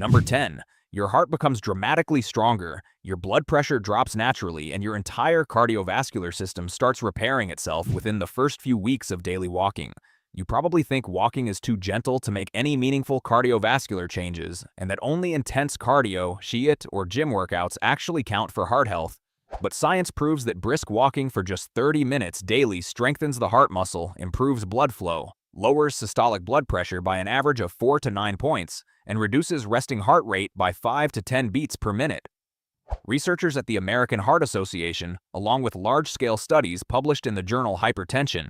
Number 10. Your heart becomes dramatically stronger, your blood pressure drops naturally, and your entire cardiovascular system starts repairing itself within the first few weeks of daily walking. You probably think walking is too gentle to make any meaningful cardiovascular changes, and that only intense cardio, HIIT, or gym workouts actually count for heart health. But science proves that brisk walking for just 30 minutes daily strengthens the heart muscle, improves blood flow, lowers systolic blood pressure by an average of 4 to 9 points, and reduces resting heart rate by 5 to 10 beats per minute. Researchers at the American Heart Association, along with large-scale studies published in the journal Hypertension,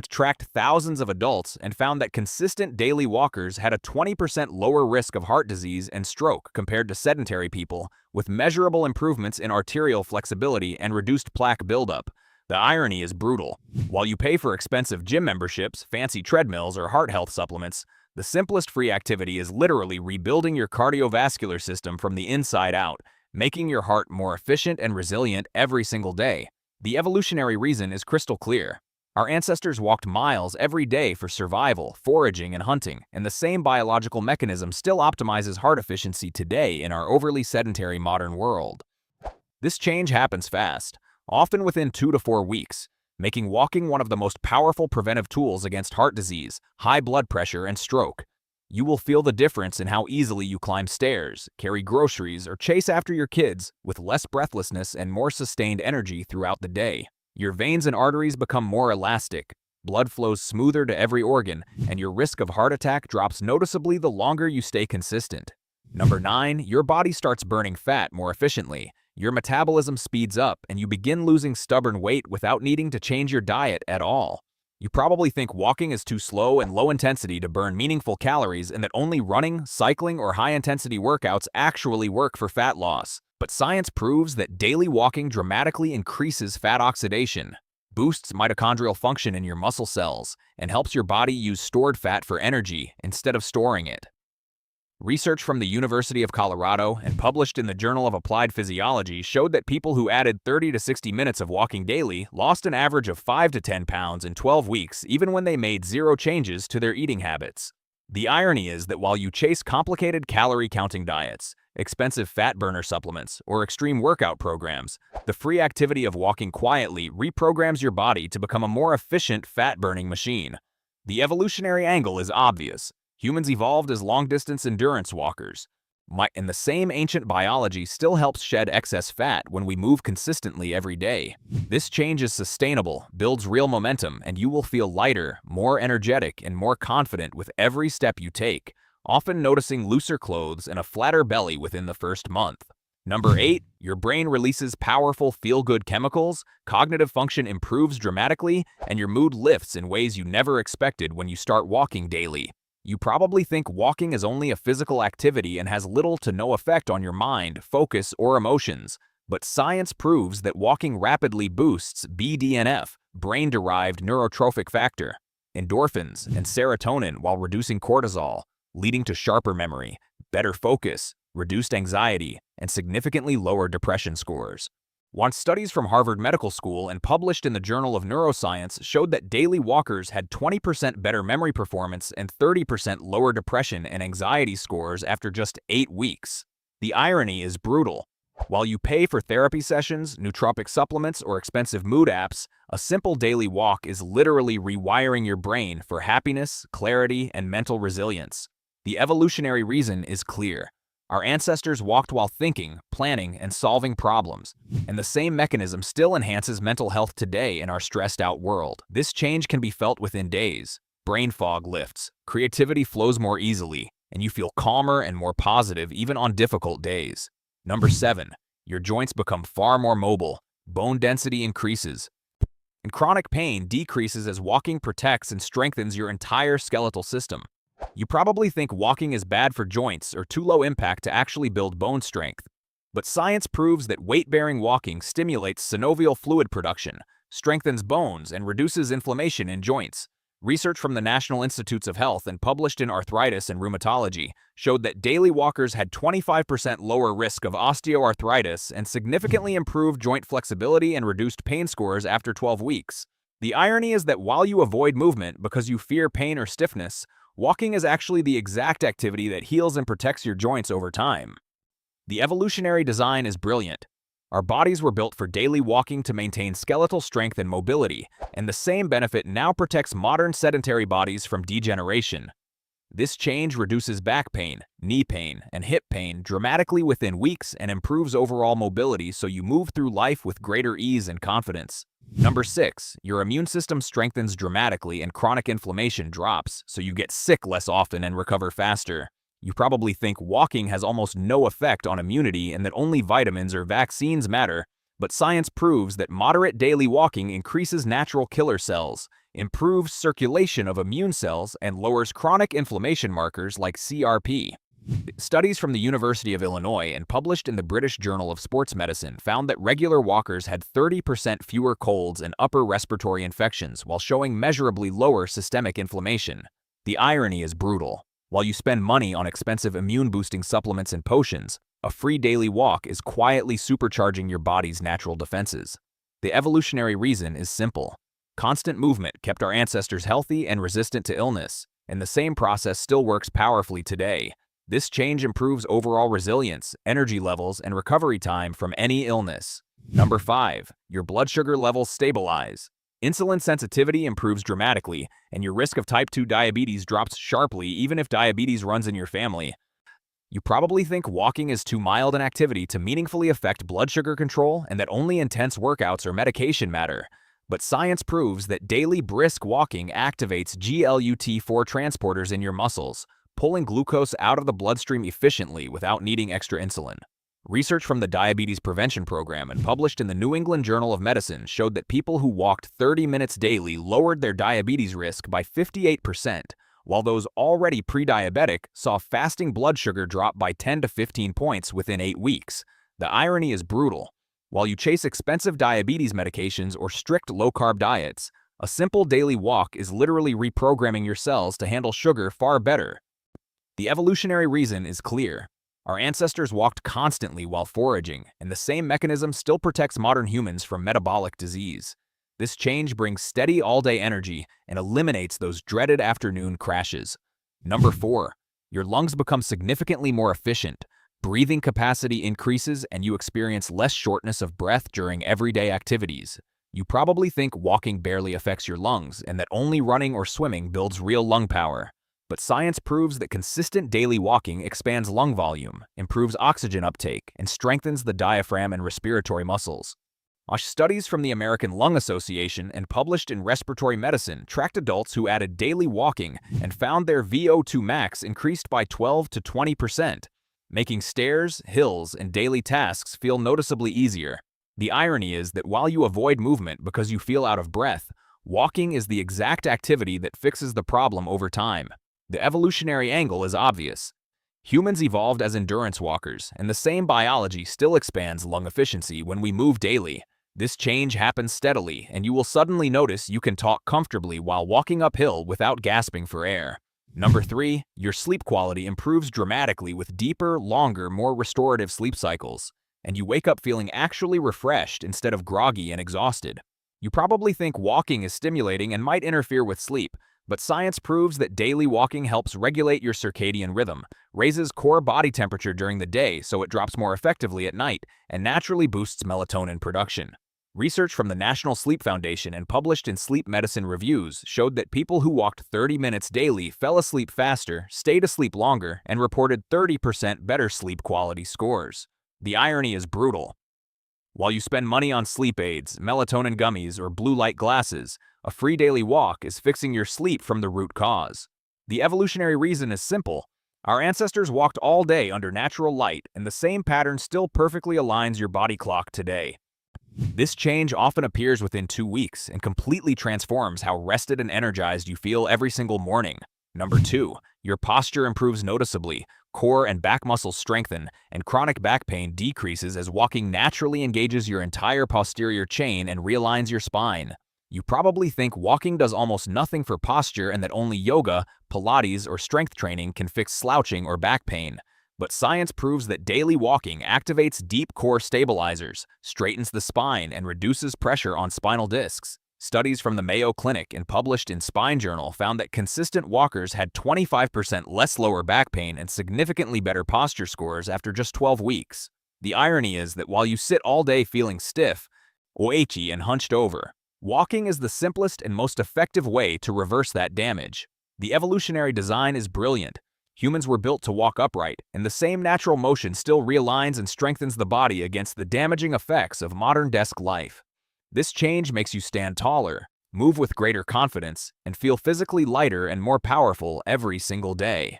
tracked thousands of adults and found that consistent daily walkers had a 20% lower risk of heart disease and stroke compared to sedentary people, with measurable improvements in arterial flexibility and reduced plaque buildup. The irony is brutal. While you pay for expensive gym memberships, fancy treadmills, or heart health supplements, the simplest free activity is literally rebuilding your cardiovascular system from the inside out, making your heart more efficient and resilient every single day. The evolutionary reason is crystal clear. Our ancestors walked miles every day for survival, foraging, and hunting, and the same biological mechanism still optimizes heart efficiency today in our overly sedentary modern world. This change happens fast, often within 2 to 4 weeks, making walking one of the most powerful preventive tools against heart disease, high blood pressure, and stroke. You will feel the difference in how easily you climb stairs, carry groceries, or chase after your kids, with less breathlessness and more sustained energy throughout the day. Your veins and arteries become more elastic, blood flows smoother to every organ, and your risk of heart attack drops noticeably the longer you stay consistent. Number 9. Your body starts burning fat more efficiently. Your metabolism speeds up, and you begin losing stubborn weight without needing to change your diet at all. You probably think walking is too slow and low intensity to burn meaningful calories, and that only running, cycling, or high-intensity workouts actually work for fat loss. But science proves that daily walking dramatically increases fat oxidation, boosts mitochondrial function in your muscle cells, and helps your body use stored fat for energy instead of storing it. Research from the University of Colorado and published in the Journal of Applied Physiology showed that people who added 30 to 60 minutes of walking daily lost an average of 5 to 10 pounds in 12 weeks, even when they made zero changes to their eating habits. The irony is that while you chase complicated calorie-counting diets, expensive fat burner supplements, or extreme workout programs, the free activity of walking quietly reprograms your body to become a more efficient fat-burning machine. The evolutionary angle is obvious. Humans evolved as long-distance endurance walkers, and the same ancient biology still helps shed excess fat when we move consistently every day. This change is sustainable, builds real momentum, and you will feel lighter, more energetic, and more confident with every step you take, often noticing looser clothes and a flatter belly within the first month. Number 8. Your brain releases powerful feel-good chemicals, cognitive function improves dramatically, and your mood lifts in ways you never expected when you start walking daily. You probably think walking is only a physical activity and has little to no effect on your mind, focus, or emotions. But science proves that walking rapidly boosts BDNF, brain-derived neurotrophic factor, endorphins, and serotonin while reducing cortisol, leading to sharper memory, better focus, reduced anxiety, and significantly lower depression scores. Once studies from Harvard Medical School and published in the Journal of Neuroscience showed that daily walkers had 20% better memory performance and 30% lower depression and anxiety scores after just 8 weeks. The irony is brutal. While you pay for therapy sessions, nootropic supplements, or expensive mood apps, a simple daily walk is literally rewiring your brain for happiness, clarity, and mental resilience. The evolutionary reason is clear. Our ancestors walked while thinking, planning, and solving problems, and the same mechanism still enhances mental health today in our stressed-out world. This change can be felt within days. Brain fog lifts, creativity flows more easily, and you feel calmer and more positive even on difficult days. Number 7. Your joints become far more mobile, bone density increases, and chronic pain decreases as walking protects and strengthens your entire skeletal system. You probably think walking is bad for joints or too low impact to actually build bone strength. But science proves that weight-bearing walking stimulates synovial fluid production, strengthens bones, and reduces inflammation in joints. Research from the National Institutes of Health and published in Arthritis and Rheumatology showed that daily walkers had 25% lower risk of osteoarthritis and significantly improved joint flexibility and reduced pain scores after 12 weeks. The irony is that while you avoid movement because you fear pain or stiffness, Walking is actually the exact activity that heals and protects your joints over time. The evolutionary design is brilliant. Our bodies were built for daily walking to maintain skeletal strength and mobility, and the same benefit now protects modern sedentary bodies from degeneration. This change reduces back pain, knee pain, and hip pain dramatically within weeks and improves overall mobility so you move through life with greater ease and confidence. Number 6. Your immune system strengthens dramatically and chronic inflammation drops, so you get sick less often and recover faster. You probably think walking has almost no effect on immunity and that only vitamins or vaccines matter, but science proves that moderate daily walking increases natural killer cells, improves circulation of immune cells, and lowers chronic inflammation markers like CRP. Studies from the University of Illinois and published in the British Journal of Sports Medicine found that regular walkers had 30% fewer colds and upper respiratory infections while showing measurably lower systemic inflammation. The irony is brutal. While you spend money on expensive immune-boosting supplements and potions, a free daily walk is quietly supercharging your body's natural defenses. The evolutionary reason is simple. Constant movement kept our ancestors healthy and resistant to illness, and the same process still works powerfully today. This change improves overall resilience, energy levels, and recovery time from any illness. Number 5. Your blood sugar levels stabilize. Insulin sensitivity improves dramatically, and your risk of type 2 diabetes drops sharply even if diabetes runs in your family. You probably think walking is too mild an activity to meaningfully affect blood sugar control and that only intense workouts or medication matter. But science proves that daily brisk walking activates GLUT4 transporters in your muscles, pulling glucose out of the bloodstream efficiently without needing extra insulin. Research from the Diabetes Prevention Program and published in the New England Journal of Medicine showed that people who walked 30 minutes daily lowered their diabetes risk by 58%, while those already pre-diabetic saw fasting blood sugar drop by 10 to 15 points within 8 weeks. The irony is brutal. While you chase expensive diabetes medications or strict low-carb diets, a simple daily walk is literally reprogramming your cells to handle sugar far better. The evolutionary reason is clear. Our ancestors walked constantly while foraging, and the same mechanism still protects modern humans from metabolic disease. This change brings steady all-day energy and eliminates those dreaded afternoon crashes. Number 4. Your lungs become significantly more efficient. Breathing capacity increases and you experience less shortness of breath during everyday activities. You probably think walking barely affects your lungs and that only running or swimming builds real lung power. But science proves that consistent daily walking expands lung volume, improves oxygen uptake, and strengthens the diaphragm and respiratory muscles. Studies from the American Lung Association and published in Respiratory Medicine tracked adults who added daily walking and found their VO2 max increased by 12 to 20%, making stairs, hills, and daily tasks feel noticeably easier. The irony is that while you avoid movement because you feel out of breath, walking is the exact activity that fixes the problem over time. The evolutionary angle is obvious. Humans evolved as endurance walkers, and the same biology still expands lung efficiency when we move daily. This change happens steadily, and you will suddenly notice you can talk comfortably while walking uphill without gasping for air. Number 3, your sleep quality improves dramatically with deeper, longer, more restorative sleep cycles, and you wake up feeling actually refreshed instead of groggy and exhausted. You probably think walking is stimulating and might interfere with sleep, but science proves that daily walking helps regulate your circadian rhythm, raises core body temperature during the day so it drops more effectively at night, and naturally boosts melatonin production. Research from the National Sleep Foundation and published in Sleep Medicine Reviews showed that people who walked 30 minutes daily fell asleep faster, stayed asleep longer, and reported 30% better sleep quality scores. The irony is brutal. While you spend money on sleep aids, melatonin gummies, or blue light glasses, a free daily walk is fixing your sleep from the root cause. The evolutionary reason is simple. Our ancestors walked all day under natural light, and the same pattern still perfectly aligns your body clock today. This change often appears within 2 weeks and completely transforms how rested and energized you feel every single morning. Number 2, your posture improves noticeably, core and back muscles strengthen, and chronic back pain decreases as walking naturally engages your entire posterior chain and realigns your spine. You probably think walking does almost nothing for posture and that only yoga, Pilates, or strength training can fix slouching or back pain. But science proves that daily walking activates deep core stabilizers, straightens the spine, and reduces pressure on spinal discs. Studies from the Mayo Clinic and published in Spine Journal found that consistent walkers had 25% less lower back pain and significantly better posture scores after just 12 weeks. The irony is that while you sit all day feeling stiff, oichi, and hunched over, walking is the simplest and most effective way to reverse that damage. The evolutionary design is brilliant. Humans were built to walk upright, and the same natural motion still realigns and strengthens the body against the damaging effects of modern desk life. This change makes you stand taller, move with greater confidence, and feel physically lighter and more powerful every single day.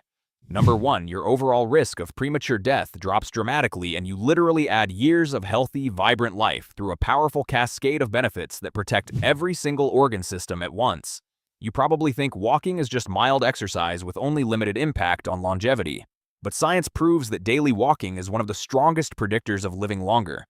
Number 1, your overall risk of premature death drops dramatically, and you literally add years of healthy, vibrant life through a powerful cascade of benefits that protect every single organ system at once. You probably think walking is just mild exercise with only limited impact on longevity. But science proves that daily walking is one of the strongest predictors of living longer.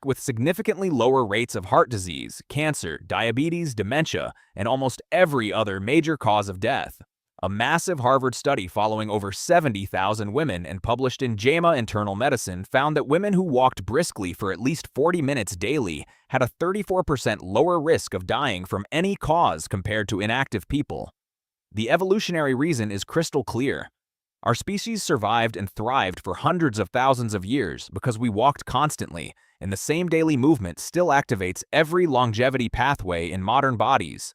With significantly lower rates of heart disease, cancer, diabetes, dementia, and almost every other major cause of death. A massive Harvard study following over 70,000 women and published in JAMA Internal Medicine found that women who walked briskly for at least 40 minutes daily had a 34% lower risk of dying from any cause compared to inactive people. The evolutionary reason is crystal clear. Our species survived and thrived for hundreds of thousands of years because we walked constantly, and the same daily movement still activates every longevity pathway in modern bodies.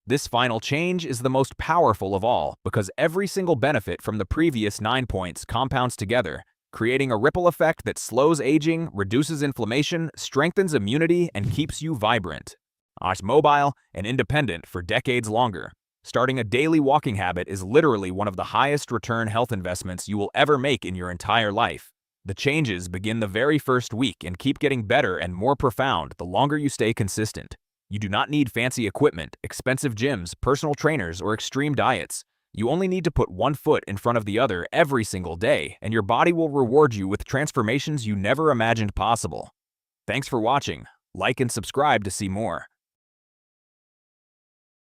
This final change is the most powerful of all because every single benefit from the previous 9 points compounds together, creating a ripple effect that slows aging, reduces inflammation, strengthens immunity, and keeps you vibrant, mobile, and independent for decades longer. Starting a daily walking habit is literally one of the highest return health investments you will ever make in your entire life. The changes begin the very first week and keep getting better and more profound the longer you stay consistent. You do not need fancy equipment, expensive gyms, personal trainers, or extreme diets. You only need to put one foot in front of the other every single day, and your body will reward you with transformations you never imagined possible. Thanks for watching. Like and subscribe to see more.